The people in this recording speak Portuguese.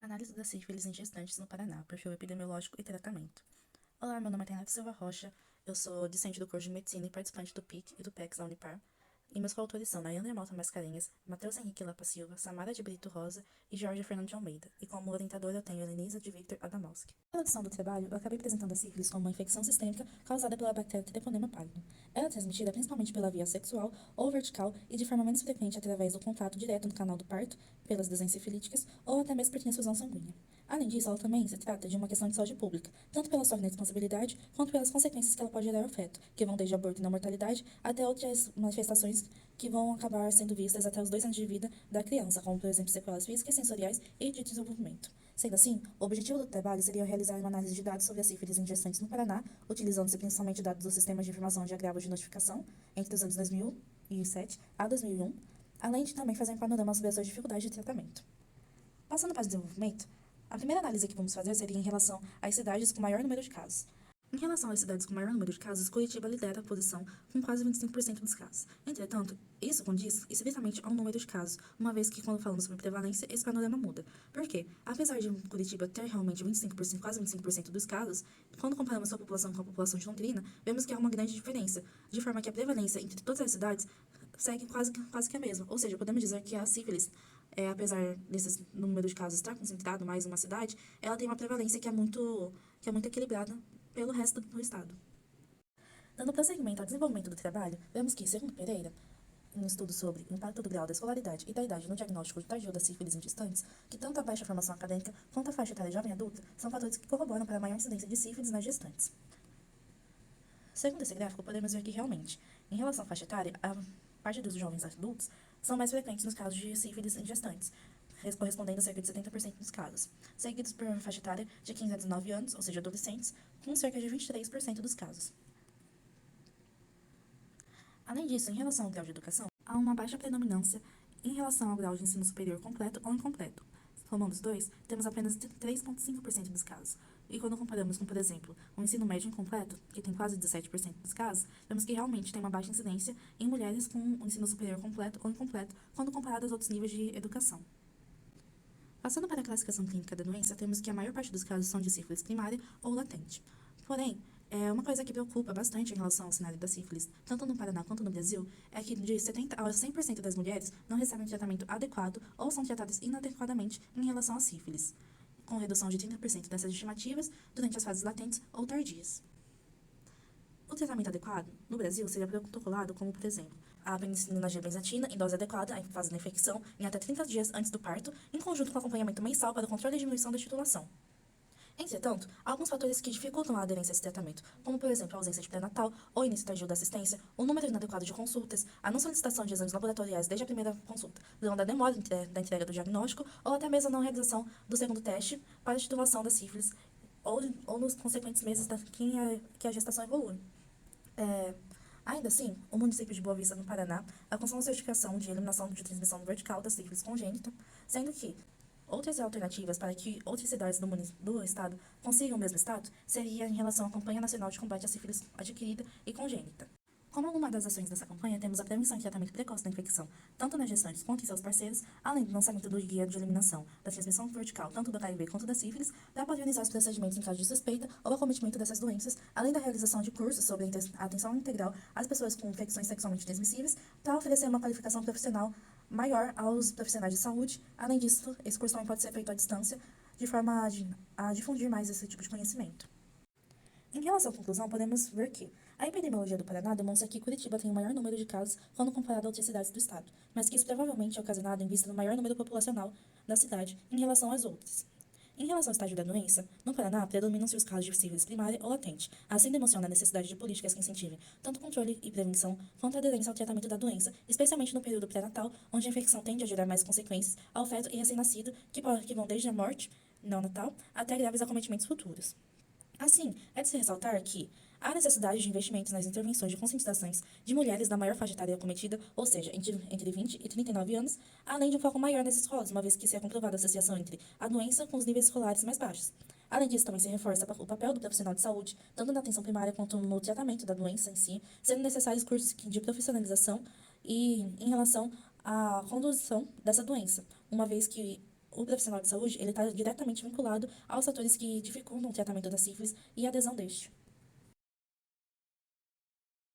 Análise da sífilis em gestantes no Paraná, perfil epidemiológico e tratamento. Olá, meu nome é Tainá Silva Rocha, eu sou discente do curso de Medicina e participante do PIC e do PEX da Unipar, e meus coautores são Nayandra Malta Mascarenhas, Matheus Henrique Lapa Silva, Samara de Brito Rosa e Jorge Fernando de Almeida, e como orientadora eu tenho Helenisa de Victor Adamowski. Na introdução do trabalho, eu acabei apresentando a sífilis como uma infecção sistêmica causada pela bactéria Treponema pallidum. Ela é transmitida principalmente pela via sexual ou vertical e de forma menos frequente através do contato direto no canal do parto, pelas lesões sifilíticas ou até mesmo por transfusão sanguínea. Além disso, ela também se trata de uma questão de saúde pública, tanto pela sua responsabilidade quanto pelas consequências que ela pode gerar ao feto, que vão desde aborto e não mortalidade até outras manifestações que vão acabar sendo vistas até os 2 anos de vida da criança, como, por exemplo, sequelas físicas, sensoriais e de desenvolvimento. Sendo assim, o objetivo do trabalho seria realizar uma análise de dados sobre a sífilis em gestantes no Paraná, utilizando-se principalmente dados do Sistema de Informação de Agravos de Notificação entre os anos 2007 a 2001, além de também fazer um panorama sobre as suas dificuldades de tratamento. Passando para o desenvolvimento, a primeira análise que vamos fazer seria em relação às cidades com maior número de casos. Em relação às cidades com maior número de casos, Curitiba lidera a posição com quase 25% dos casos. Entretanto, isso condiz estritamente ao número de casos, uma vez que quando falamos sobre prevalência, esse panorama muda. Por quê? Apesar de Curitiba ter realmente 25%, quase 25% dos casos, quando comparamos sua população com a população de Londrina, vemos que há uma grande diferença, de forma que a prevalência entre todas as cidades segue quase que a mesma. Ou seja, podemos dizer que a sífilis apesar desse número de casos estar concentrado mais em uma cidade, ela tem uma prevalência que é muito equilibrada pelo resto do estado. Dando prosseguimento ao desenvolvimento do trabalho, vemos que, segundo Pereira, em um estudo sobre o impacto do grau da escolaridade e da idade no diagnóstico tardio da sífilis em gestantes, que tanto a baixa formação acadêmica quanto a faixa etária jovem adulta são fatores que corroboram para a maior incidência de sífilis nas gestantes. Segundo esse gráfico, podemos ver que realmente, em relação à faixa etária, a parte dos jovens adultos são mais frequentes nos casos de sífilis em gestantes, correspondendo a cerca de 70% dos casos, seguidos por faixa etária de 15 a 19 anos, ou seja, adolescentes, com cerca de 23% dos casos. Além disso, em relação ao grau de educação, há uma baixa predominância em relação ao grau de ensino superior completo ou incompleto. Somando os dois, temos apenas 3,5% dos casos. E quando comparamos com, por exemplo, o ensino médio incompleto, que tem quase 17% dos casos, vemos que realmente tem uma baixa incidência em mulheres com o ensino superior completo ou incompleto, quando comparado aos outros níveis de educação. Passando para a classificação clínica da doença, temos que a maior parte dos casos são de sífilis primária ou latente. Porém, uma coisa que preocupa bastante em relação ao cenário da sífilis, tanto no Paraná quanto no Brasil, é que de 70% a 100% das mulheres não recebem tratamento adequado ou são tratadas inadequadamente em relação à sífilis, com redução de 30% dessas estimativas durante as fases latentes ou tardias. O tratamento adequado, no Brasil, seria protocolado como, por exemplo, a penicilina G benzatina em dose adequada em fase da infecção em até 30 dias antes do parto, em conjunto com acompanhamento mensal para o controle e diminuição da titulação. Entretanto, há alguns fatores que dificultam a aderência a esse tratamento, como, por exemplo, a ausência de pré-natal ou início tardio da assistência, o número inadequado de consultas, a não solicitação de exames laboratoriais desde a primeira consulta, durante a demora da entrega do diagnóstico, ou até mesmo a não realização do segundo teste para a titulação da sífilis, ou nos consequentes meses que a gestação evolui. Ainda assim, o município de Boa Vista, no Paraná, alcançou uma certificação de eliminação de transmissão vertical da sífilis congênita, sendo que outras alternativas para que outras cidades do estado consigam o mesmo status seria em relação à Campanha Nacional de Combate à Sífilis Adquirida e Congênita. Como alguma das ações dessa campanha, temos a prevenção e tratamento precoce da infecção, tanto nas gestantes quanto em seus parceiros, além do lançamento do guia de eliminação da transmissão vertical, tanto do HIV quanto da sífilis, para padronizar os procedimentos em caso de suspeita ou acometimento dessas doenças, além da realização de cursos sobre a atenção integral às pessoas com infecções sexualmente transmissíveis, para oferecer uma qualificação profissional maior aos profissionais de saúde. Além disso, esse curso também pode ser feito à distância, de forma a difundir mais esse tipo de conhecimento. Em relação à conclusão, podemos ver que a epidemiologia do Paraná demonstra que Curitiba tem o maior número de casos quando comparado a outras cidades do estado, mas que isso provavelmente é ocasionado em vista do maior número populacional da cidade em relação às outras. Em relação ao estágio da doença, no Paraná predominam-se os casos de sífilis primária ou latente, assim demonstrando a necessidade de políticas que incentivem tanto o controle e prevenção quanto a aderência ao tratamento da doença, especialmente no período pré-natal, onde a infecção tende a gerar mais consequências ao feto e recém-nascido, que vão desde a morte neonatal até graves acometimentos futuros. Assim, é de se ressaltar que há necessidade de investimentos nas intervenções de conscientizações de mulheres da maior faixa etária acometida, ou seja, entre 20 e 39 anos, além de um foco maior nas escolas, uma vez que se é comprovada a associação entre a doença com os níveis escolares mais baixos. Além disso, também se reforça o papel do profissional de saúde, tanto na atenção primária quanto no tratamento da doença em si, sendo necessários cursos de profissionalização e em relação à condução dessa doença, uma vez que o profissional de saúde ele está diretamente vinculado aos fatores que dificultam o tratamento da sífilis e a adesão deste.